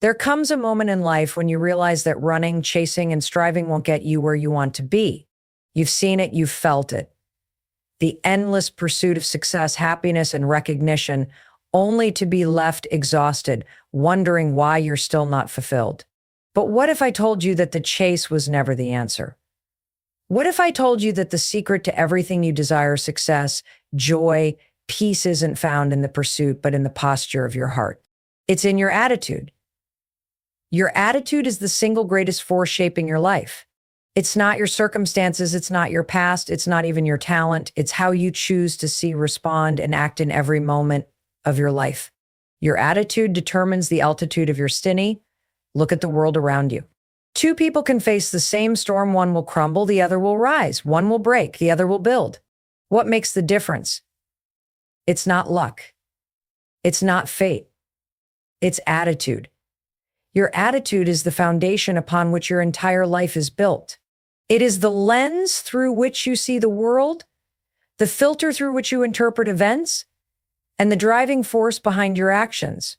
There comes a moment in life when you realize that running, chasing, and striving won't get you where you want to be. You've seen it, you've felt it. The endless pursuit of success, happiness, and recognition, only to be left exhausted, wondering why you're still not fulfilled. But what if I told you that the chase was never the answer? What if I told you that the secret to everything you desire, success, joy, peace, isn't found in the pursuit, but in the posture of your heart? It's in your attitude. Your attitude is the single greatest force shaping your life. It's not your circumstances, it's not your past, it's not even your talent. It's how you choose to see, respond, and act in every moment of your life. Your attitude determines the altitude of your destiny. Look at the world around you. Two people can face the same storm. One will crumble, the other will rise. One will break, the other will build. What makes the difference? It's not luck. It's not fate. It's attitude. Your attitude is the foundation upon which your entire life is built. It is the lens through which you see the world, the filter through which you interpret events, and the driving force behind your actions.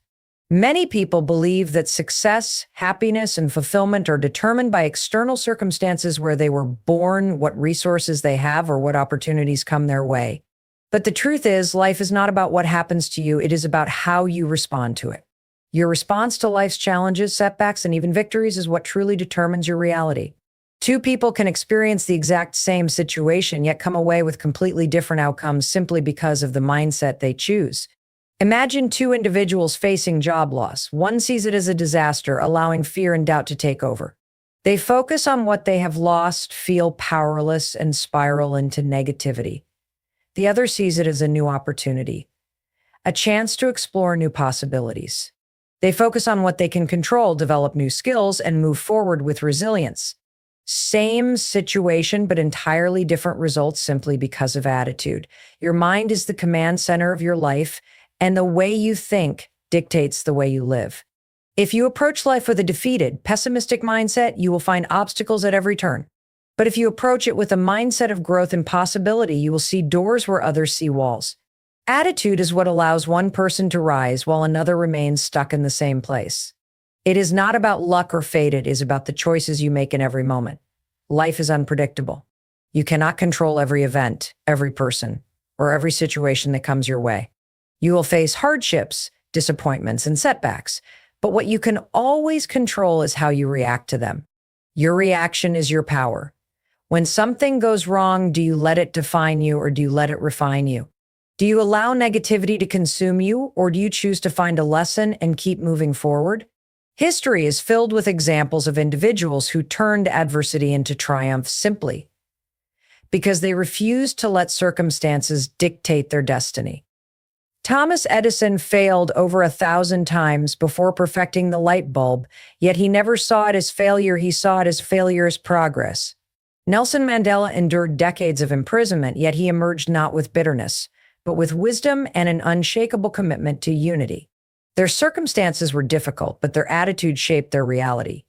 Many people believe that success, happiness, and fulfillment are determined by external circumstances, where they were born, what resources they have, or what opportunities come their way. But the truth is, life is not about what happens to you, it is about how you respond to it. Your response to life's challenges, setbacks, and even victories is what truly determines your reality. Two people can experience the exact same situation, yet come away with completely different outcomes simply because of the mindset they choose. Imagine two individuals facing job loss. One sees it as a disaster, allowing fear and doubt to take over. They focus on what they have lost, feel powerless, and spiral into negativity. The other sees it as a new opportunity, a chance to explore new possibilities. They focus on what they can control, develop new skills, and move forward with resilience. Same situation, but entirely different results simply because of attitude. Your mind is the command center of your life, and the way you think dictates the way you live. If you approach life with a defeated, pessimistic mindset, you will find obstacles at every turn. But if you approach it with a mindset of growth and possibility, you will see doors where others see walls. Attitude is what allows one person to rise while another remains stuck in the same place. It is not about luck or fate, it is about the choices you make in every moment. Life is unpredictable. You cannot control every event, every person, or every situation that comes your way. You will face hardships, disappointments, and setbacks, but what you can always control is how you react to them. Your reaction is your power. When something goes wrong, do you let it define you, or do you let it refine you? Do you allow negativity to consume you, or do you choose to find a lesson and keep moving forward? History is filled with examples of individuals who turned adversity into triumph simply because they refused to let circumstances dictate their destiny. Thomas Edison failed over 1,000 times before perfecting the light bulb, yet he never saw it as failure, he saw it as failure as progress. Nelson Mandela endured decades of imprisonment, yet he emerged not with bitterness, but with wisdom and an unshakable commitment to unity. Their circumstances were difficult, but their attitude shaped their reality.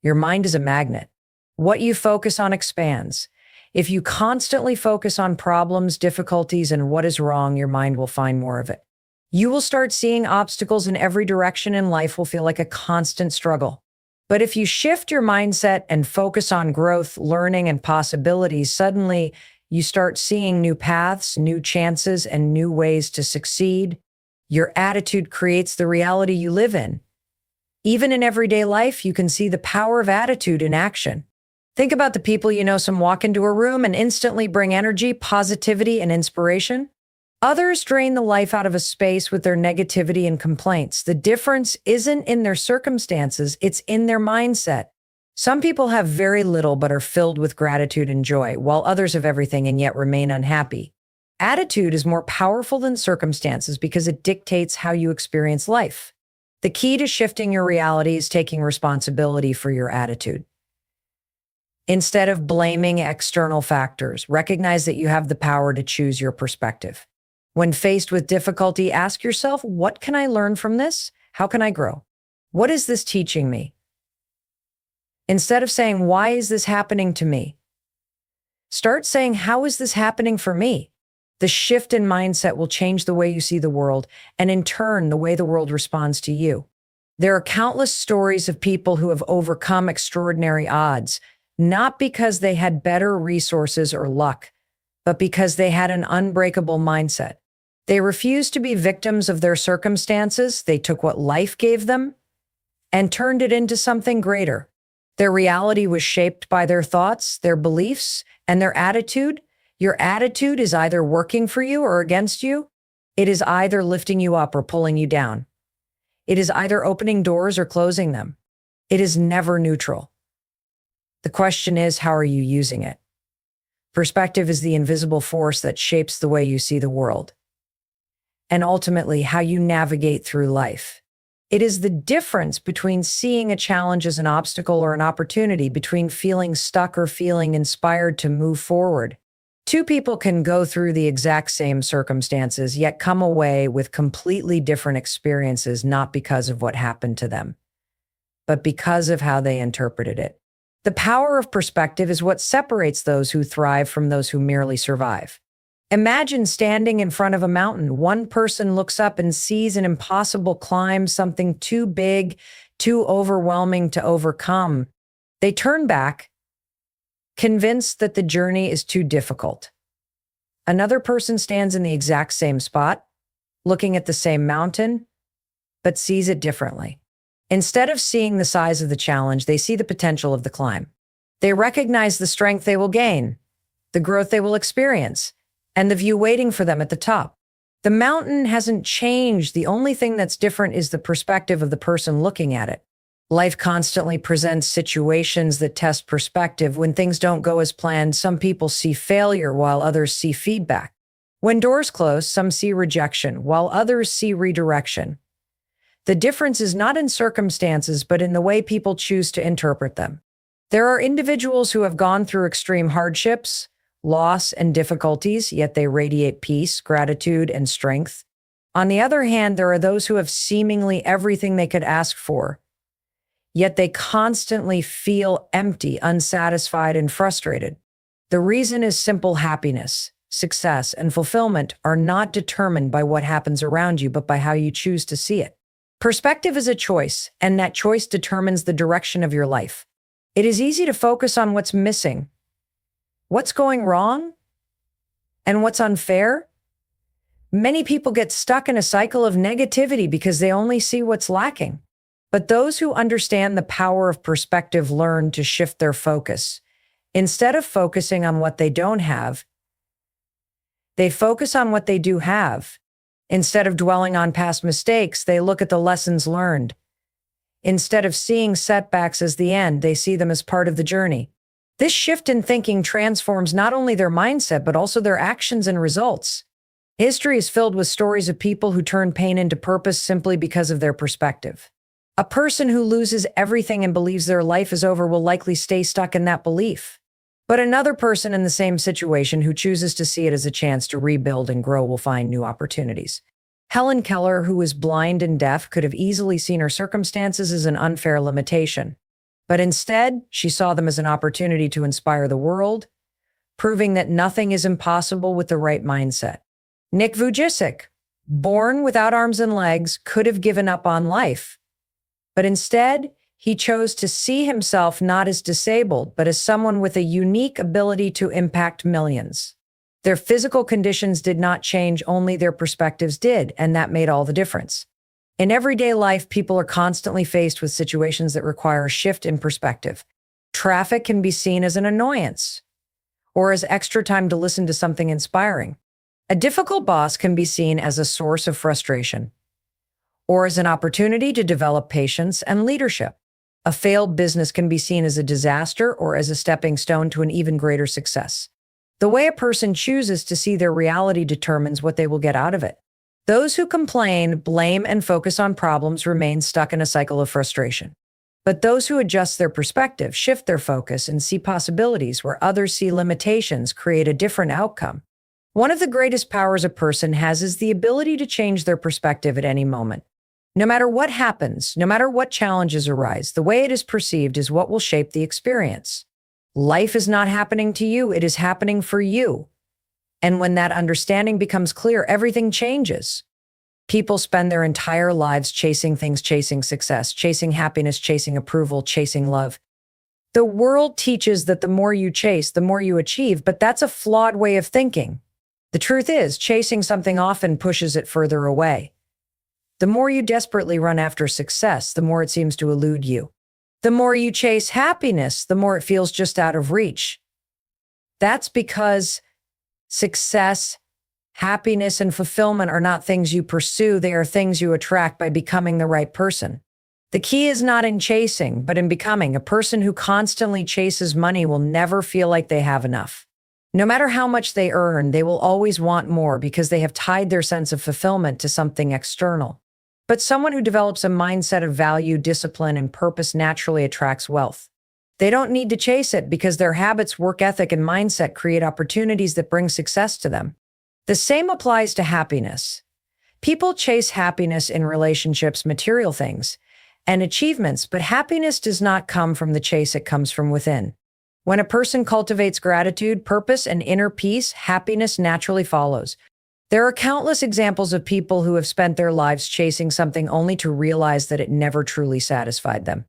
Your mind is a magnet. What you focus on expands. If you constantly focus on problems, difficulties, and what is wrong, your mind will find more of it. You will start seeing obstacles in every direction, and life will feel like a constant struggle. But if you shift your mindset and focus on growth, learning, and possibilities, suddenly you start seeing new paths, new chances, and new ways to succeed. Your attitude creates the reality you live in. Even in everyday life, you can see the power of attitude in action. Think about the people you know. Some walk into a room and instantly bring energy, positivity, and inspiration. Others drain the life out of a space with their negativity and complaints. The difference isn't in their circumstances, it's in their mindset. Some people have very little but are filled with gratitude and joy, while others have everything and yet remain unhappy. Attitude is more powerful than circumstances because it dictates how you experience life. The key to shifting your reality is taking responsibility for your attitude. Instead of blaming external factors, recognize that you have the power to choose your perspective. When faced with difficulty, ask yourself, what can I learn from this? How can I grow? What is this teaching me? Instead of saying, why is this happening to me? Start saying, how is this happening for me? The shift in mindset will change the way you see the world, and in turn, the way the world responds to you. There are countless stories of people who have overcome extraordinary odds, not because they had better resources or luck, but because they had an unbreakable mindset. They refused to be victims of their circumstances. They took what life gave them and turned it into something greater. Their reality was shaped by their thoughts, their beliefs, and their attitude. Your attitude is either working for you or against you. It is either lifting you up or pulling you down. It is either opening doors or closing them. It is never neutral. The question is, how are you using it? Perspective is the invisible force that shapes the way you see the world, and ultimately how you navigate through life. It is the difference between seeing a challenge as an obstacle or an opportunity, between feeling stuck or feeling inspired to move forward. Two people can go through the exact same circumstances, yet come away with completely different experiences, not because of what happened to them, but because of how they interpreted it. The power of perspective is what separates those who thrive from those who merely survive. Imagine standing in front of a mountain. One person looks up and sees an impossible climb, something too big, too overwhelming to overcome. They turn back, convinced that the journey is too difficult. Another person stands in the exact same spot, looking at the same mountain, but sees it differently. Instead of seeing the size of the challenge, they see the potential of the climb. They recognize the strength they will gain, the growth they will experience, and the view waiting for them at the top. The mountain hasn't changed. The only thing that's different is the perspective of the person looking at it. Life constantly presents situations that test perspective. When things don't go as planned, some people see failure while others see feedback. When doors close, some see rejection while others see redirection. The difference is not in circumstances, but in the way people choose to interpret them. There are individuals who have gone through extreme hardships, loss, and difficulties, yet they radiate peace, gratitude, and strength. On the other hand, there are those who have seemingly everything they could ask for, yet they constantly feel empty, unsatisfied, and frustrated. The reason is simple: happiness, success, and fulfillment are not determined by what happens around you, but by how you choose to see it. Perspective is a choice, and that choice determines the direction of your life. It is easy to focus on what's missing, what's going wrong, and what's unfair. Many people get stuck in a cycle of negativity because they only see what's lacking. But those who understand the power of perspective learn to shift their focus. Instead of focusing on what they don't have, they focus on what they do have. Instead of dwelling on past mistakes, they look at the lessons learned. Instead of seeing setbacks as the end, they see them as part of the journey. This shift in thinking transforms not only their mindset, but also their actions and results. History is filled with stories of people who turn pain into purpose simply because of their perspective. A person who loses everything and believes their life is over will likely stay stuck in that belief. But another person in the same situation who chooses to see it as a chance to rebuild and grow will find new opportunities. Helen Keller, who was blind and deaf, could have easily seen her circumstances as an unfair limitation. But instead, she saw them as an opportunity to inspire the world, proving that nothing is impossible with the right mindset. Nick Vujicic, born without arms and legs, could have given up on life. But instead, he chose to see himself not as disabled, but as someone with a unique ability to impact millions. Their physical conditions did not change, only their perspectives did, and that made all the difference. In everyday life, people are constantly faced with situations that require a shift in perspective. Traffic can be seen as an annoyance, or as extra time to listen to something inspiring. A difficult boss can be seen as a source of frustration, or as an opportunity to develop patience and leadership. A failed business can be seen as a disaster or as a stepping stone to an even greater success. The way a person chooses to see their reality determines what they will get out of it. Those who complain, blame, and focus on problems remain stuck in a cycle of frustration. But those who adjust their perspective, shift their focus, and see possibilities where others see limitations create a different outcome. One of the greatest powers a person has is the ability to change their perspective at any moment. No matter what happens, no matter what challenges arise, the way it is perceived is what will shape the experience. Life is not happening to you, it is happening for you. And when that understanding becomes clear, everything changes. People spend their entire lives chasing things, chasing success, chasing happiness, chasing approval, chasing love. The world teaches that the more you chase, the more you achieve, but that's a flawed way of thinking. The truth is, chasing something often pushes it further away. The more you desperately run after success, the more it seems to elude you. The more you chase happiness, the more it feels just out of reach. That's because success, happiness, and fulfillment are not things you pursue. They are things you attract by becoming the right person. The key is not in chasing, but in becoming. A person who constantly chases money will never feel like they have enough. No matter how much they earn, they will always want more because they have tied their sense of fulfillment to something external. But someone who develops a mindset of value, discipline, and purpose naturally attracts wealth. They don't need to chase it because their habits, work ethic, and mindset create opportunities that bring success to them. The same applies to happiness. People chase happiness in relationships, material things, and achievements, but happiness does not come from the chase, it comes from within. When a person cultivates gratitude, purpose, and inner peace, happiness naturally follows. There are countless examples of people who have spent their lives chasing something only to realize that it never truly satisfied them.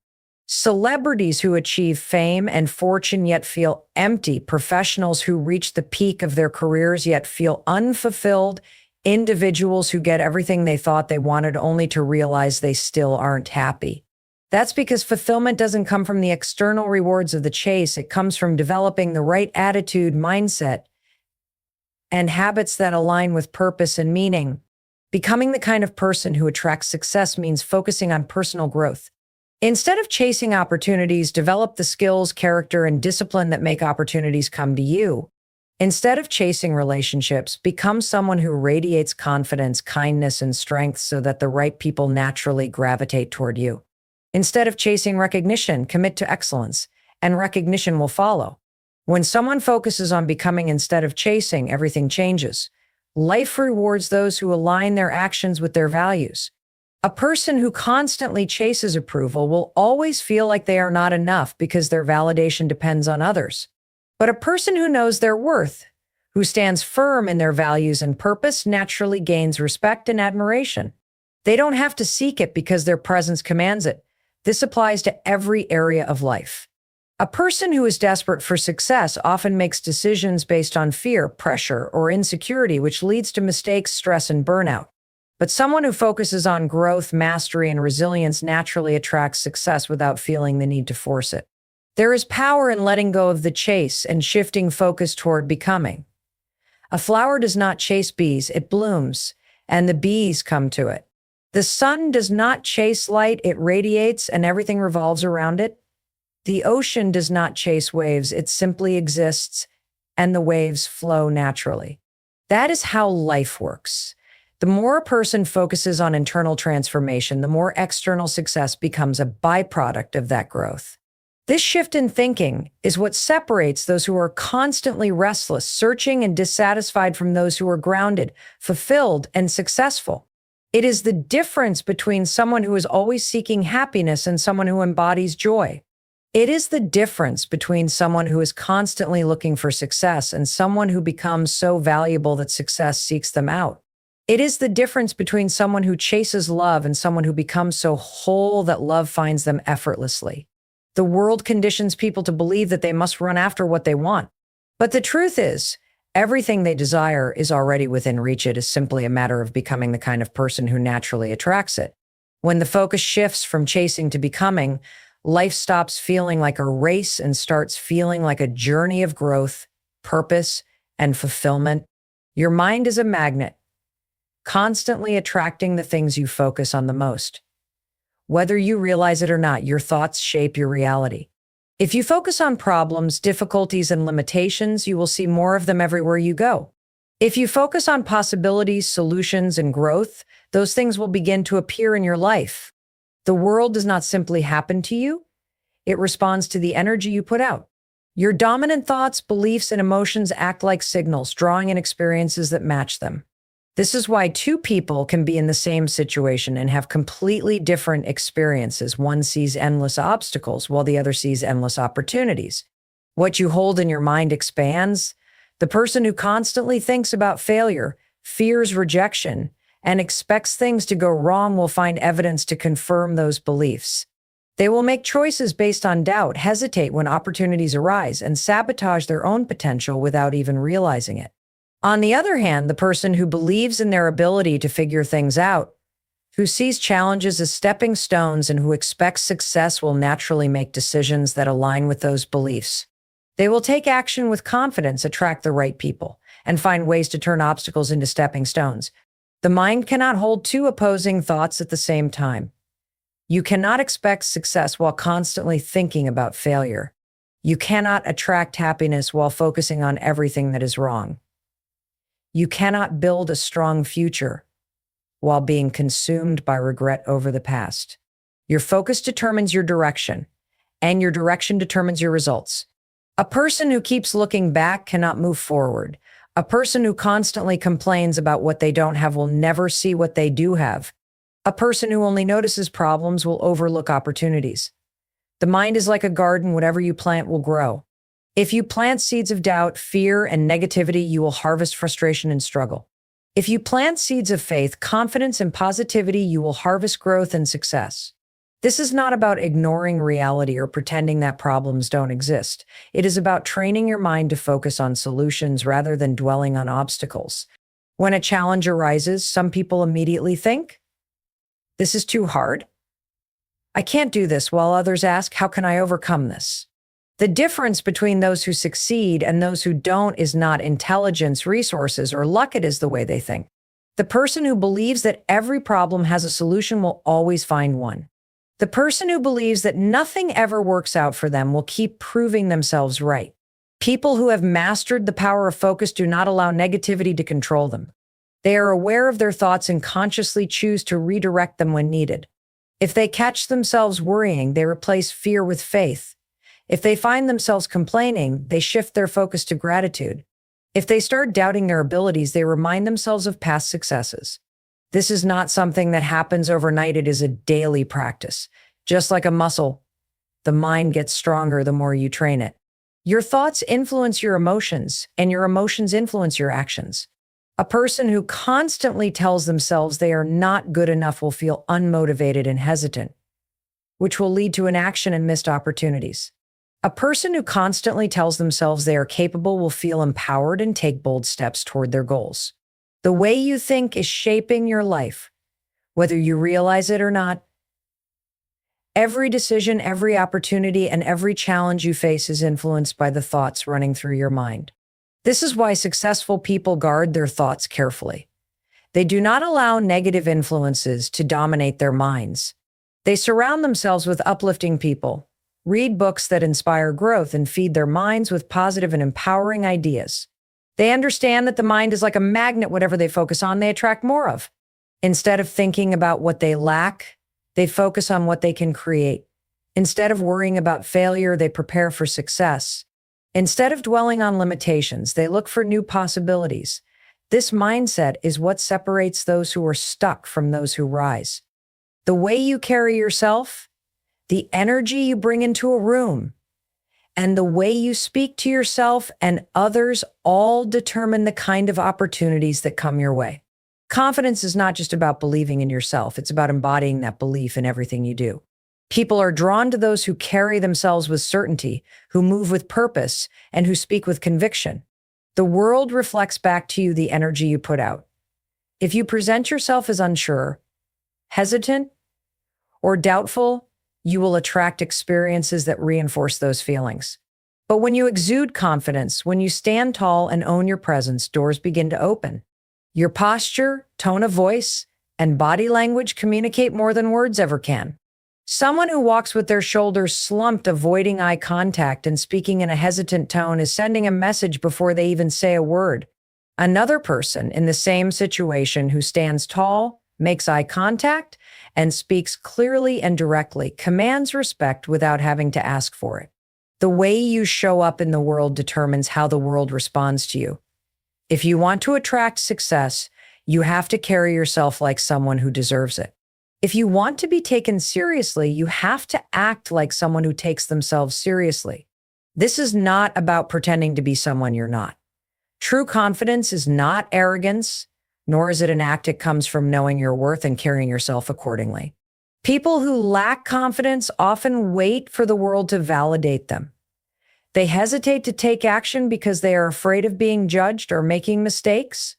Celebrities who achieve fame and fortune yet feel empty, professionals who reach the peak of their careers yet feel unfulfilled, individuals who get everything they thought they wanted only to realize they still aren't happy. That's because fulfillment doesn't come from the external rewards of the chase. It comes from developing the right attitude, mindset, and habits that align with purpose and meaning. Becoming the kind of person who attracts success means focusing on personal growth. Instead of chasing opportunities, develop the skills, character, and discipline that make opportunities come to you. Instead of chasing relationships, become someone who radiates confidence, kindness, and strength so that the right people naturally gravitate toward you. Instead of chasing recognition, commit to excellence, and recognition will follow. When someone focuses on becoming instead of chasing, everything changes. Life rewards those who align their actions with their values. A person who constantly chases approval will always feel like they are not enough because their validation depends on others. But a person who knows their worth, who stands firm in their values and purpose, naturally gains respect and admiration. They don't have to seek it because their presence commands it. This applies to every area of life. A person who is desperate for success often makes decisions based on fear, pressure, or insecurity, which leads to mistakes, stress, and burnout. But someone who focuses on growth, mastery, and resilience naturally attracts success without feeling the need to force it. There is power in letting go of the chase and shifting focus toward becoming. A flower does not chase bees, it blooms, and the bees come to it. The sun does not chase light, it radiates, and everything revolves around it. The ocean does not chase waves, it simply exists, and the waves flow naturally. That is how life works. The more a person focuses on internal transformation, the more external success becomes a byproduct of that growth. This shift in thinking is what separates those who are constantly restless, searching, and dissatisfied from those who are grounded, fulfilled, and successful. It is the difference between someone who is always seeking happiness and someone who embodies joy. It is the difference between someone who is constantly looking for success and someone who becomes so valuable that success seeks them out. It is the difference between someone who chases love and someone who becomes so whole that love finds them effortlessly. The world conditions people to believe that they must run after what they want. But the truth is, everything they desire is already within reach. It is simply a matter of becoming the kind of person who naturally attracts it. When the focus shifts from chasing to becoming, life stops feeling like a race and starts feeling like a journey of growth, purpose, and fulfillment. Your mind is a magnet, constantly attracting the things you focus on the most. Whether you realize it or not, your thoughts shape your reality. If you focus on problems, difficulties, and limitations, you will see more of them everywhere you go. If you focus on possibilities, solutions, and growth, those things will begin to appear in your life. The world does not simply happen to you. It responds to the energy you put out. Your dominant thoughts, beliefs, and emotions act like signals, drawing in experiences that match them. This is why two people can be in the same situation and have completely different experiences. One sees endless obstacles while the other sees endless opportunities. What you hold in your mind expands. The person who constantly thinks about failure, fears rejection, and expects things to go wrong will find evidence to confirm those beliefs. They will make choices based on doubt, hesitate when opportunities arise, and sabotage their own potential without even realizing it. On the other hand, the person who believes in their ability to figure things out, who sees challenges as stepping stones, and who expects success will naturally make decisions that align with those beliefs. They will take action with confidence, attract the right people, and find ways to turn obstacles into stepping stones. The mind cannot hold two opposing thoughts at the same time. You cannot expect success while constantly thinking about failure. You cannot attract happiness while focusing on everything that is wrong. You cannot build a strong future while being consumed by regret over the past. Your focus determines your direction, and your direction determines your results. A person who keeps looking back cannot move forward. A person who constantly complains about what they don't have will never see what they do have. A person who only notices problems will overlook opportunities. The mind is like a garden. Whatever you plant will grow. If you plant seeds of doubt, fear, and negativity, you will harvest frustration and struggle. If you plant seeds of faith, confidence, and positivity, you will harvest growth and success. This is not about ignoring reality or pretending that problems don't exist. It is about training your mind to focus on solutions rather than dwelling on obstacles. When a challenge arises, some people immediately think, "This is too hard. I can't do this," while others ask, "How can I overcome this?" The difference between those who succeed and those who don't is not intelligence, resources, or luck. It is the way they think. The person who believes that every problem has a solution will always find one. The person who believes that nothing ever works out for them will keep proving themselves right. People who have mastered the power of focus do not allow negativity to control them. They are aware of their thoughts and consciously choose to redirect them when needed. If they catch themselves worrying, they replace fear with faith. If they find themselves complaining, they shift their focus to gratitude. If they start doubting their abilities, they remind themselves of past successes. This is not something that happens overnight. It is a daily practice. Just like a muscle, the mind gets stronger the more you train it. Your thoughts influence your emotions, and your emotions influence your actions. A person who constantly tells themselves they are not good enough will feel unmotivated and hesitant, which will lead to inaction and missed opportunities. A person who constantly tells themselves they are capable will feel empowered and take bold steps toward their goals. The way you think is shaping your life, whether you realize it or not. Every decision, every opportunity, and every challenge you face is influenced by the thoughts running through your mind. This is why successful people guard their thoughts carefully. They do not allow negative influences to dominate their minds. They surround themselves with uplifting people, read books that inspire growth, and feed their minds with positive and empowering ideas. They understand that the mind is like a magnet. Whatever they focus on, they attract more of. Instead of thinking about what they lack, they focus on what they can create. Instead of worrying about failure, they prepare for success. Instead of dwelling on limitations, they look for new possibilities. This mindset is what separates those who are stuck from those who rise. The way you carry yourself, the energy you bring into a room, and the way you speak to yourself and others all determine the kind of opportunities that come your way. Confidence is not just about believing in yourself. It's about embodying that belief in everything you do. People are drawn to those who carry themselves with certainty, who move with purpose, and who speak with conviction. The world reflects back to you the energy you put out. If you present yourself as unsure, hesitant, or doubtful, you will attract experiences that reinforce those feelings. But when you exude confidence, when you stand tall and own your presence, doors begin to open. Your posture, tone of voice, and body language communicate more than words ever can. Someone who walks with their shoulders slumped, avoiding eye contact and speaking in a hesitant tone is sending a message before they even say a word. Another person in the same situation who stands tall, makes eye contact, and speaks clearly and directly, commands respect without having to ask for it. The way you show up in the world determines how the world responds to you. If you want to attract success, you have to carry yourself like someone who deserves it. If you want to be taken seriously, you have to act like someone who takes themselves seriously. This is not about pretending to be someone you're not. True confidence is not arrogance, nor is it an act. It comes from knowing your worth and carrying yourself accordingly. People who lack confidence often wait for the world to validate them. They hesitate to take action because they are afraid of being judged or making mistakes.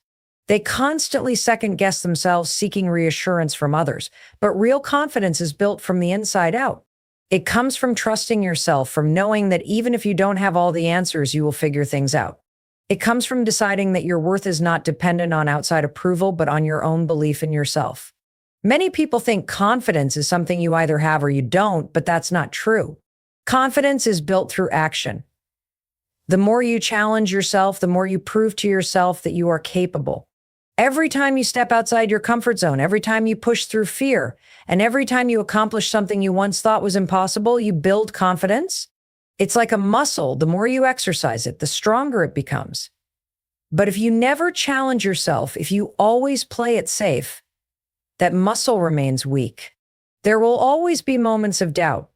They constantly second-guess themselves, seeking reassurance from others. But real confidence is built from the inside out. It comes from trusting yourself, from knowing that even if you don't have all the answers, you will figure things out. It comes from deciding that your worth is not dependent on outside approval, but on your own belief in yourself. Many people think confidence is something you either have or you don't, but that's not true. Confidence is built through action. The more you challenge yourself, the more you prove to yourself that you are capable. Every time you step outside your comfort zone, every time you push through fear, and every time you accomplish something you once thought was impossible, you build confidence. It's like a muscle. The more you exercise it, the stronger it becomes. But if you never challenge yourself, if you always play it safe, that muscle remains weak. There will always be moments of doubt.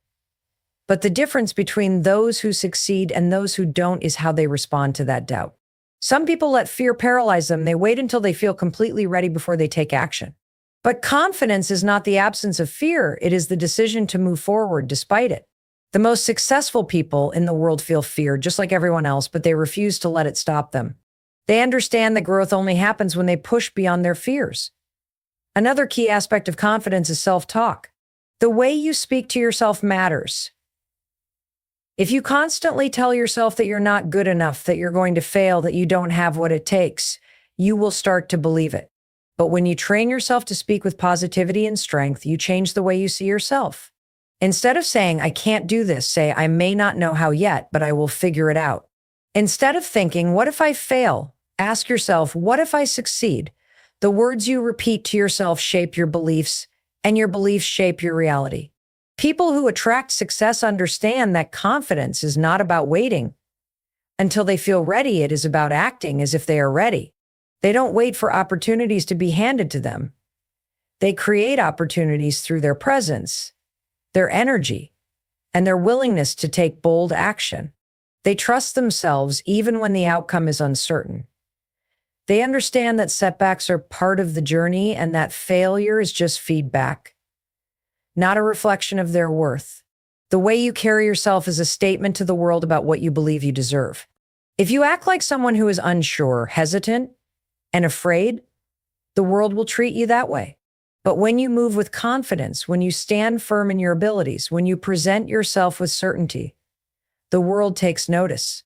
But the difference between those who succeed and those who don't is how they respond to that doubt. Some people let fear paralyze them. They wait until they feel completely ready before they take action. But confidence is not the absence of fear. It is the decision to move forward despite it. The most successful people in the world feel fear, just like everyone else, but they refuse to let it stop them. They understand that growth only happens when they push beyond their fears. Another key aspect of confidence is self-talk. The way you speak to yourself matters. If you constantly tell yourself that you're not good enough, that you're going to fail, that you don't have what it takes, you will start to believe it. But when you train yourself to speak with positivity and strength, you change the way you see yourself. Instead of saying, I can't do this, say, I may not know how yet, but I will figure it out. Instead of thinking, what if I fail? Ask yourself, what if I succeed? The words you repeat to yourself shape your beliefs, and your beliefs shape your reality. People who attract success understand that confidence is not about waiting until they feel ready. It is about acting as if they are ready. They don't wait for opportunities to be handed to them. They create opportunities through their presence, their energy, and their willingness to take bold action. They trust themselves even when the outcome is uncertain. They understand that setbacks are part of the journey and that failure is just feedback, not a reflection of their worth. The way you carry yourself is a statement to the world about what you believe you deserve. If you act like someone who is unsure, hesitant, and afraid, the world will treat you that way. But when you move with confidence, when you stand firm in your abilities, when you present yourself with certainty, the world takes notice.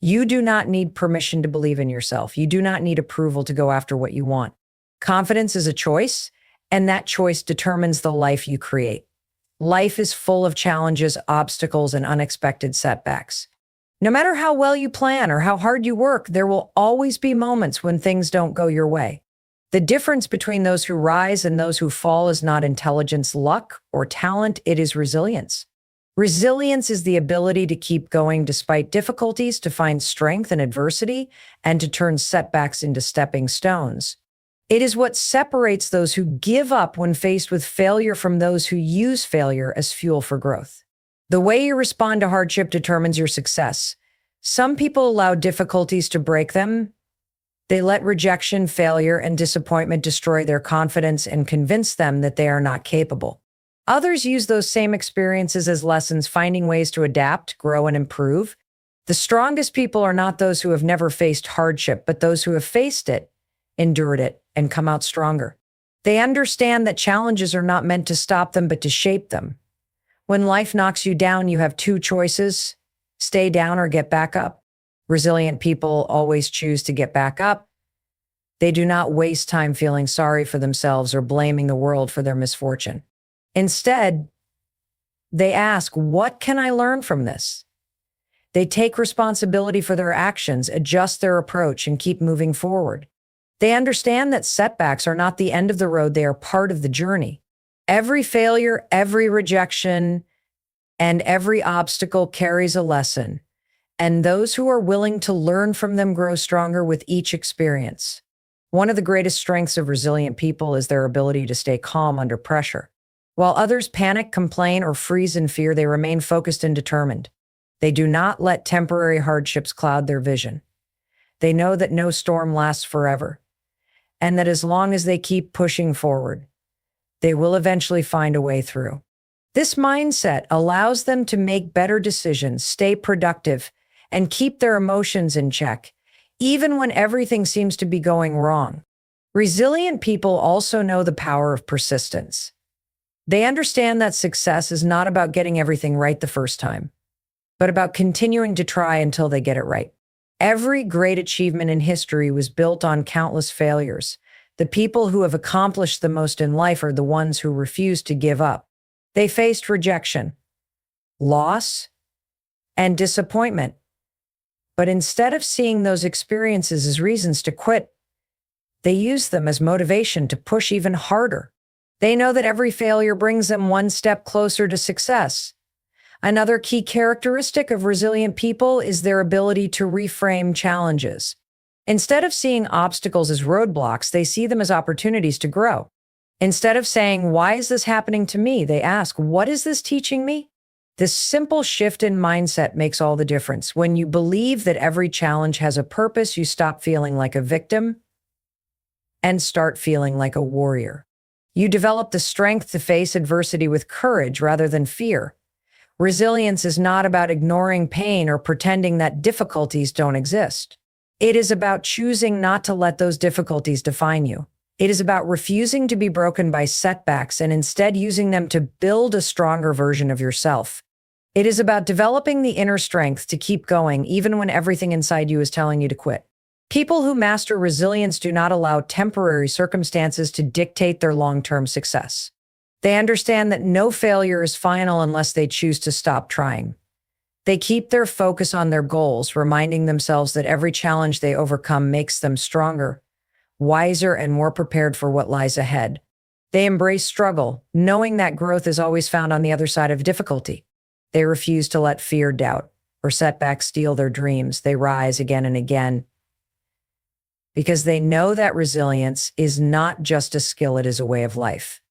You do not need permission to believe in yourself. You do not need approval to go after what you want. Confidence is a choice, and that choice determines the life you create. Life is full of challenges, obstacles, and unexpected setbacks. No matter how well you plan or how hard you work, there will always be moments when things don't go your way. The difference between those who rise and those who fall is not intelligence, luck, or talent. It is resilience. Resilience is the ability to keep going despite difficulties, to find strength in adversity, and to turn setbacks into stepping stones. It is what separates those who give up when faced with failure from those who use failure as fuel for growth. The way you respond to hardship determines your success. Some people allow difficulties to break them. They let rejection, failure, and disappointment destroy their confidence and convince them that they are not capable. Others use those same experiences as lessons, finding ways to adapt, grow, and improve. The strongest people are not those who have never faced hardship, but those who have faced it, endured it, and come out stronger. They understand that challenges are not meant to stop them, but to shape them. When life knocks you down, you have two choices: stay down or get back up. Resilient people always choose to get back up. They do not waste time feeling sorry for themselves or blaming the world for their misfortune. Instead, they ask, what can I learn from this? They take responsibility for their actions, adjust their approach, and keep moving forward. They understand that setbacks are not the end of the road, they are part of the journey. Every failure, every rejection, and every obstacle carries a lesson, and those who are willing to learn from them grow stronger with each experience. One of the greatest strengths of resilient people is their ability to stay calm under pressure. While others panic, complain, or freeze in fear, they remain focused and determined. They do not let temporary hardships cloud their vision. They know that no storm lasts forever, and that as long as they keep pushing forward, they will eventually find a way through. This mindset allows them to make better decisions, stay productive, and keep their emotions in check, even when everything seems to be going wrong. Resilient people also know the power of persistence. They understand that success is not about getting everything right the first time, but about continuing to try until they get it right. Every great achievement in history was built on countless failures. The people who have accomplished the most in life are the ones who refuse to give up. They faced rejection, loss, and disappointment. But instead of seeing those experiences as reasons to quit, they use them as motivation to push even harder. They know that every failure brings them one step closer to success. Another key characteristic of resilient people is their ability to reframe challenges. Instead of seeing obstacles as roadblocks, they see them as opportunities to grow. Instead of saying, "Why is this happening to me?" they ask, "What is this teaching me?" This simple shift in mindset makes all the difference. When you believe that every challenge has a purpose, you stop feeling like a victim and start feeling like a warrior. You develop the strength to face adversity with courage rather than fear. Resilience is not about ignoring pain or pretending that difficulties don't exist. It is about choosing not to let those difficulties define you. It is about refusing to be broken by setbacks and instead using them to build a stronger version of yourself. It is about developing the inner strength to keep going even when everything inside you is telling you to quit. People who master resilience do not allow temporary circumstances to dictate their long-term success. They understand that no failure is final unless they choose to stop trying. They keep their focus on their goals, reminding themselves that every challenge they overcome makes them stronger, wiser, and more prepared for what lies ahead. They embrace struggle, knowing that growth is always found on the other side of difficulty. They refuse to let fear, doubt, or setbacks steal their dreams. They rise again and again because they know that resilience is not just a skill, it is a way of life.